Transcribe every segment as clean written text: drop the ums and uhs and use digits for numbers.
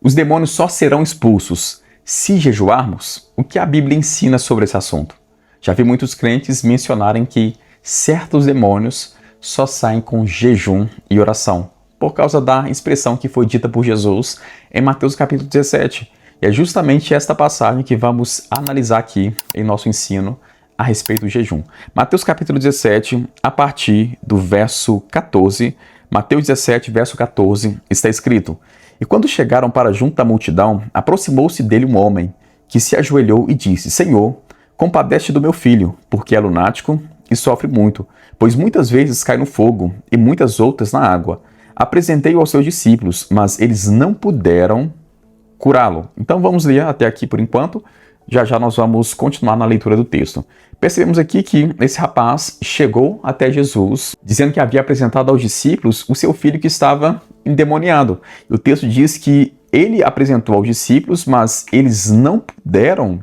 Os demônios só serão expulsos se jejuarmos? O que a Bíblia ensina sobre esse assunto? Já vi muitos crentes mencionarem que certos demônios só saem com jejum e oração, por causa da expressão que foi dita por Jesus em Mateus capítulo 17. E é justamente esta passagem que vamos analisar aqui em nosso ensino a respeito do jejum. Mateus capítulo 17, a partir do verso 14, Mateus 17, verso 14, está escrito: E quando chegaram para junto da multidão, aproximou-se dele um homem, que se ajoelhou e disse: Senhor, compadece do meu filho, porque é lunático e sofre muito, pois muitas vezes cai no fogo e muitas outras na água. Apresentei-o aos seus discípulos, mas eles não puderam curá-lo. Então vamos ler até aqui por enquanto. Já já nós vamos continuar na leitura do texto. Percebemos aqui que esse rapaz chegou até Jesus, dizendo que havia apresentado aos discípulos o seu filho que estava endemoniado. E o texto diz que ele apresentou aos discípulos, mas eles não puderam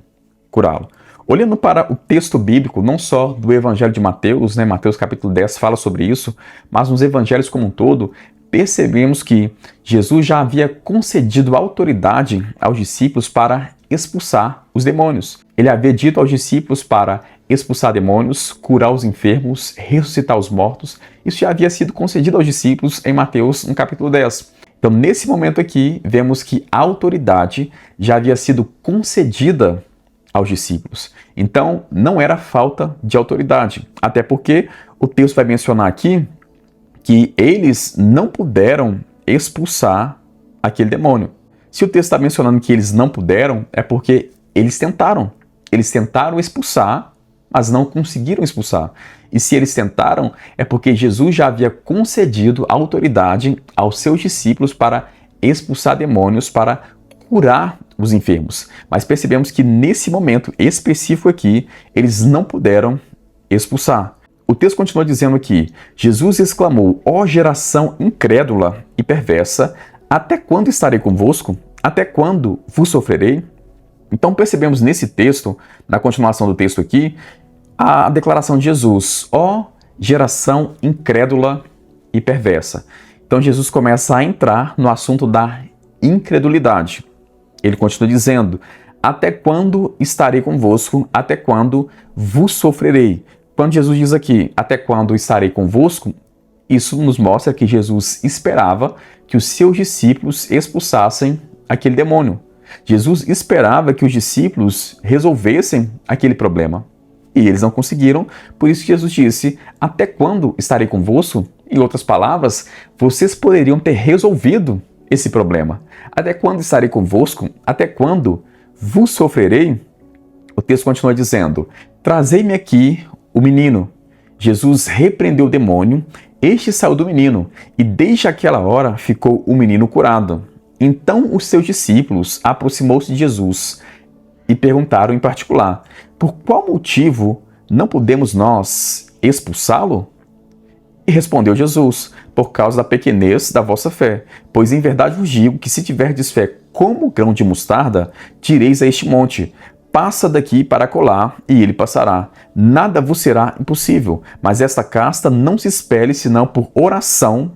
curá-lo. Olhando para o texto bíblico, não só do Evangelho de Mateus, Mateus capítulo 10 fala sobre isso, mas nos evangelhos como um todo, percebemos que Jesus já havia concedido autoridade aos discípulos para expulsar os demônios. Ele havia dito aos discípulos para expulsar demônios, curar os enfermos, ressuscitar os mortos. Isso já havia sido concedido aos discípulos em Mateus, no capítulo 10. Então, nesse momento aqui, vemos que a autoridade já havia sido concedida aos discípulos. Então, não era falta de autoridade. Até porque o texto vai mencionar aqui que eles não puderam expulsar aquele demônio. Se o texto está mencionando que eles não puderam, é porque eles tentaram. Eles tentaram expulsar, mas não conseguiram expulsar. E se eles tentaram, é porque Jesus já havia concedido autoridade aos seus discípulos para expulsar demônios, para curar os enfermos. Mas percebemos que nesse momento específico aqui, eles não puderam expulsar. O texto continua dizendo aqui: Jesus exclamou: Ó geração incrédula e perversa, até quando estarei convosco? Até quando vos sofrerei? Então percebemos nesse texto, na continuação do texto aqui, a declaração de Jesus: Ó geração incrédula e perversa. Então Jesus começa a entrar no assunto da incredulidade. Ele continua dizendo: Até quando estarei convosco? Até quando vos sofrerei? Quando Jesus diz aqui, até quando estarei convosco, isso nos mostra que Jesus esperava que os seus discípulos expulsassem aquele demônio. Jesus esperava que os discípulos resolvessem aquele problema. E eles não conseguiram, por isso que Jesus disse: até quando estarei convosco? Em outras palavras, vocês poderiam ter resolvido esse problema. Até quando estarei convosco? Até quando vos sofrerei? O texto continua dizendo: trazei-me aqui o menino. Jesus repreendeu o demônio, este saiu do menino, e desde aquela hora ficou o menino curado. Então os seus discípulos aproximou-se de Jesus e perguntaram em particular: por qual motivo não podemos nós expulsá-lo? E respondeu Jesus: por causa da pequenez da vossa fé. Pois em verdade vos digo que se tiverdes fé como grão de mostarda, direis a este monte: passa daqui para acolá, e ele passará. Nada vos será impossível, mas esta casta não se espelhe senão por oração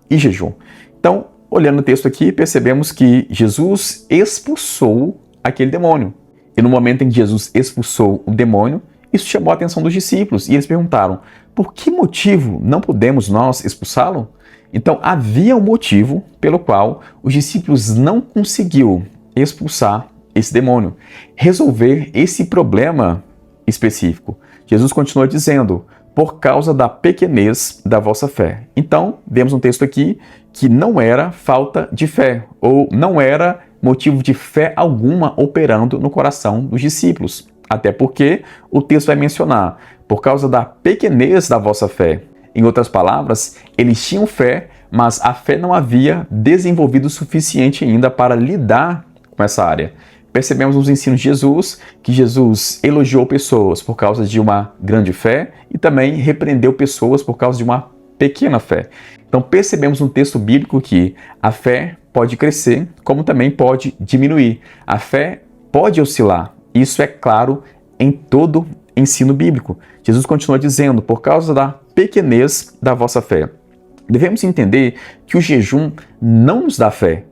e jejum. Então, olhando o texto aqui, percebemos que Jesus expulsou aquele demônio. E no momento em que Jesus expulsou o demônio, isso chamou a atenção dos discípulos, e eles perguntaram: por que motivo não podemos nós expulsá-lo? Então, havia um motivo pelo qual os discípulos não conseguiram expulsar esse demônio, resolver esse problema específico. Jesus continua dizendo: por causa da pequenez da vossa fé. Então, vemos um texto aqui que não era falta de fé, ou não era motivo de fé alguma operando no coração dos discípulos. Até porque o texto vai mencionar: por causa da pequenez da vossa fé. Em outras palavras, eles tinham fé, mas a fé não havia desenvolvido o suficiente ainda para lidar com essa área. Percebemos nos ensinos de Jesus que Jesus elogiou pessoas por causa de uma grande fé e também repreendeu pessoas por causa de uma pequena fé. Então percebemos no texto bíblico que a fé pode crescer, como também pode diminuir. A fé pode oscilar. Isso é claro em todo ensino bíblico. Jesus continua dizendo: por causa da pequenez da vossa fé. Devemos entender que o jejum não nos dá fé.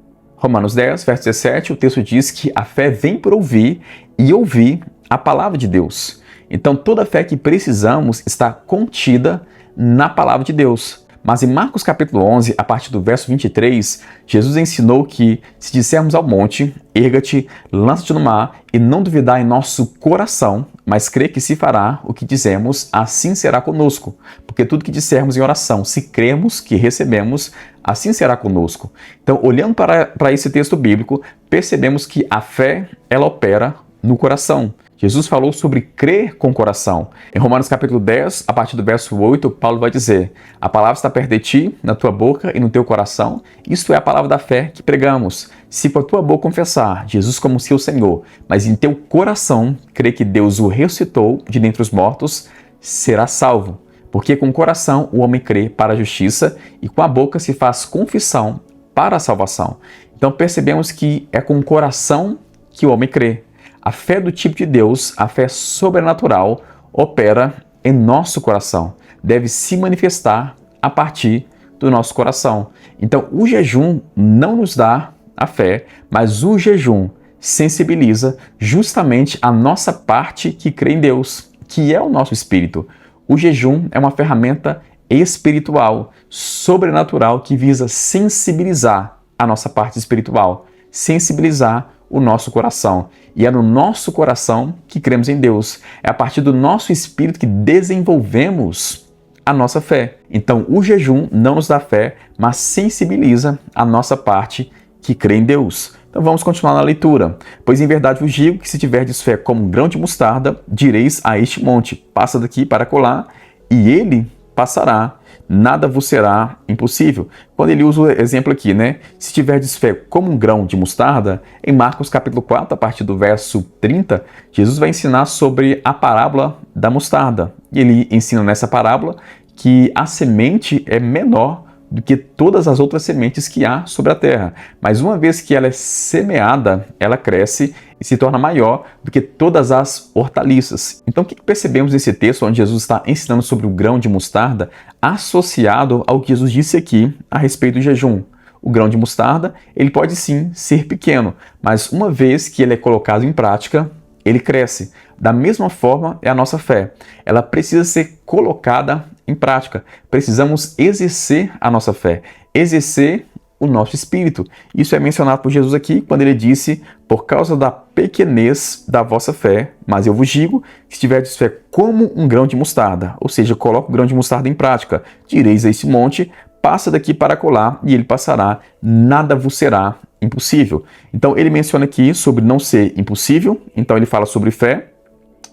Romanos 10, verso 17, o texto diz que a fé vem por ouvir e ouvir a palavra de Deus. Então, toda a fé que precisamos está contida na palavra de Deus. Mas em Marcos capítulo 11, a partir do verso 23, Jesus ensinou que se dissermos ao monte, erga-te, lança-te no mar, e não duvidar em nosso coração, mas crer que se fará o que dizemos, assim será conosco. Porque tudo que dissermos em oração, se cremos que recebemos, assim será conosco. Então, olhando para esse texto bíblico, percebemos que a fé, ela opera no coração. Jesus falou sobre crer com o coração. Em Romanos capítulo 10, a partir do verso 8, Paulo vai dizer: a palavra está perto de ti, na tua boca e no teu coração. Isto é a palavra da fé que pregamos. Se com a tua boca confessar Jesus como seu Senhor, mas em teu coração crer que Deus o ressuscitou de dentre os mortos, será salvo. Porque com o coração o homem crê para a justiça e com a boca se faz confissão para a salvação. Então percebemos que é com o coração que o homem crê. A fé do tipo de Deus, a fé sobrenatural, opera em nosso coração. Deve se manifestar a partir do nosso coração. Então, o jejum não nos dá a fé, mas o jejum sensibiliza justamente a nossa parte que crê em Deus, que é o nosso espírito. O jejum é uma ferramenta espiritual, sobrenatural, que visa sensibilizar a nossa parte espiritual, sensibilizar o nosso coração. E é no nosso coração que cremos em Deus. É a partir do nosso espírito que desenvolvemos a nossa fé. Então, o jejum não nos dá fé, mas sensibiliza a nossa parte que crê em Deus. Então, vamos continuar na leitura. Pois em verdade vos digo que se tiverdes fé como um grão de mostarda, direis a este monte, passa daqui para acolá, e ele passará. Nada vos será impossível. Quando ele usa o exemplo aqui, né? Se tiverdes fé como um grão de mostarda, em Marcos capítulo 4, a partir do verso 30, Jesus vai ensinar sobre a parábola da mostarda. E ele ensina nessa parábola que a semente é menor do que todas as outras sementes que há sobre a terra. Mas uma vez que ela é semeada, ela cresce e se torna maior do que todas as hortaliças. Então, o que percebemos nesse texto onde Jesus está ensinando sobre o grão de mostarda associado ao que Jesus disse aqui a respeito do jejum? O grão de mostarda, ele pode sim ser pequeno, mas uma vez que ele é colocado em prática, ele cresce. Da mesma forma é a nossa fé. Ela precisa ser colocada em prática. Precisamos exercer a nossa fé, exercer o nosso espírito. Isso é mencionado por Jesus aqui, quando ele disse: por causa da pequenez da vossa fé, mas eu vos digo que se tiverdes fé como um grão de mostarda, ou seja, coloca o grão de mostarda em prática, direis a esse monte, passa daqui para acolá, e ele passará, nada vos será impossível. Então ele menciona aqui sobre não ser impossível, então ele fala sobre fé,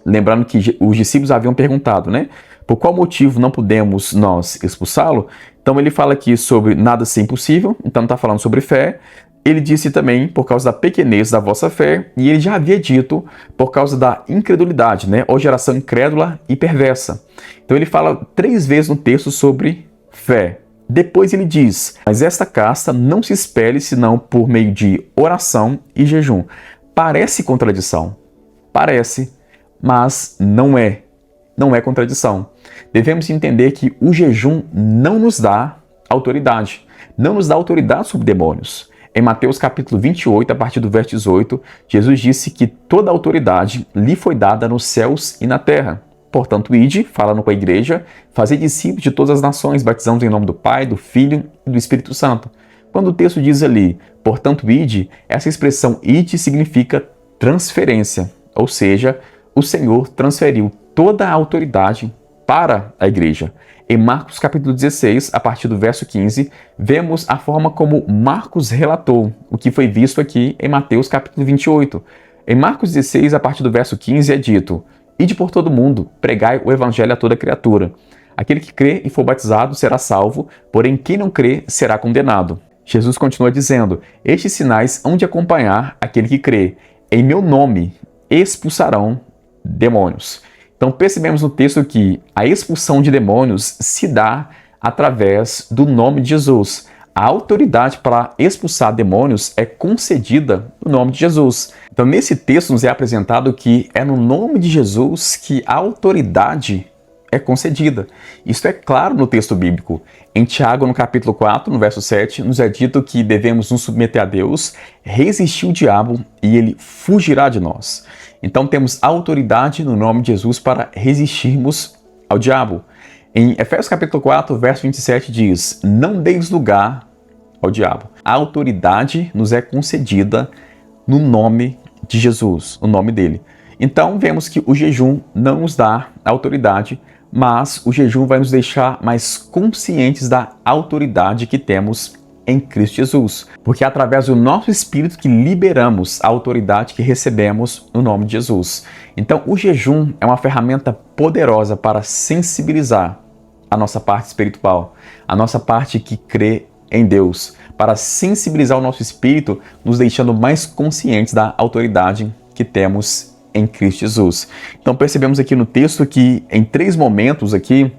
lembrando que os discípulos haviam perguntado, né? Por qual motivo não podemos nós expulsá-lo? Então ele fala aqui sobre nada ser impossível, então está falando sobre fé. Ele disse também por causa da pequenez da vossa fé, e ele já havia dito por causa da incredulidade, né? Ou geração incrédula e perversa. Então ele fala 3 vezes no texto sobre fé. Depois ele diz: mas esta casta não se espelhe senão por meio de oração e jejum. Parece contradição. Parece, mas não é. Não é contradição. Devemos entender que o jejum não nos dá autoridade. Não nos dá autoridade sobre demônios. Em Mateus capítulo 28, a partir do verso 18, Jesus disse que toda a autoridade lhe foi dada nos céus e na terra. Portanto, ide, falando com a igreja, fazei discípulos de todas as nações, batizando em nome do Pai, do Filho e do Espírito Santo. Quando o texto diz ali, portanto, ide, essa expressão ide significa transferência, ou seja, o Senhor transferiu toda a autoridade para a igreja. Em Marcos capítulo 16, a partir do verso 15, vemos a forma como Marcos relatou o que foi visto aqui em Mateus capítulo 28. Em Marcos 16, a partir do verso 15, é dito: ide por todo mundo, pregai o evangelho a toda criatura. Aquele que crê e for batizado será salvo, porém quem não crê será condenado. Jesus continua dizendo: estes sinais hão de acompanhar aquele que crê. Em meu nome expulsarão demônios. Então percebemos no texto que a expulsão de demônios se dá através do nome de Jesus. A autoridade para expulsar demônios é concedida no nome de Jesus. Então nesse texto nos é apresentado que é no nome de Jesus que a autoridade é concedida. Isso é claro no texto bíblico. Em Tiago, no capítulo 4, no verso 7, nos é dito que devemos nos submeter a Deus, resistir o diabo e ele fugirá de nós. Então temos autoridade no nome de Jesus para resistirmos ao diabo. Em Efésios capítulo 4, verso 27 diz: não deis lugar ao diabo. A autoridade nos é concedida no nome de Jesus, o nome dele. Então vemos que o jejum não nos dá autoridade, mas o jejum vai nos deixar mais conscientes da autoridade que temos em Cristo Jesus. Porque é através do nosso espírito que liberamos a autoridade que recebemos no nome de Jesus. Então o jejum é uma ferramenta poderosa para sensibilizar a nossa parte espiritual, a nossa parte que crê em Deus, para sensibilizar o nosso espírito, nos deixando mais conscientes da autoridade que temos em Cristo Jesus. Então percebemos aqui no texto que em 3 momentos aqui,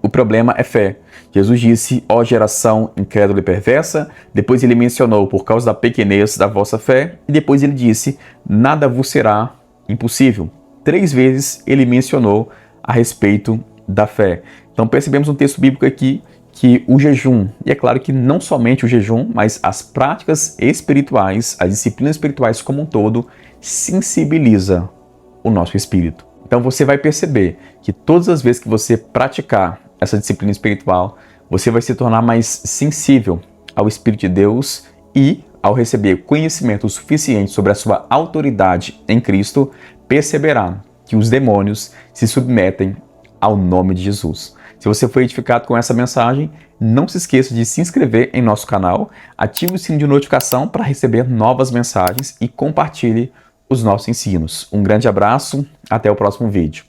o problema é fé. Jesus disse, ó geração incrédula e perversa, depois ele mencionou por causa da pequenez da vossa fé, e depois ele disse, nada vos será impossível. 3 vezes ele mencionou a respeito da fé. Então percebemos no texto bíblico aqui que o jejum, e é claro que não somente o jejum, mas as práticas espirituais, as disciplinas espirituais como um todo, sensibiliza o nosso espírito. Então você vai perceber que todas as vezes que você praticar essa disciplina espiritual, você vai se tornar mais sensível ao Espírito de Deus e, ao receber conhecimento suficiente sobre a sua autoridade em Cristo, perceberá que os demônios se submetem ao nome de Jesus. Se você foi edificado com essa mensagem, não se esqueça de se inscrever em nosso canal, ative o sino de notificação para receber novas mensagens e compartilhe os nossos ensinos. Um grande abraço, até o próximo vídeo.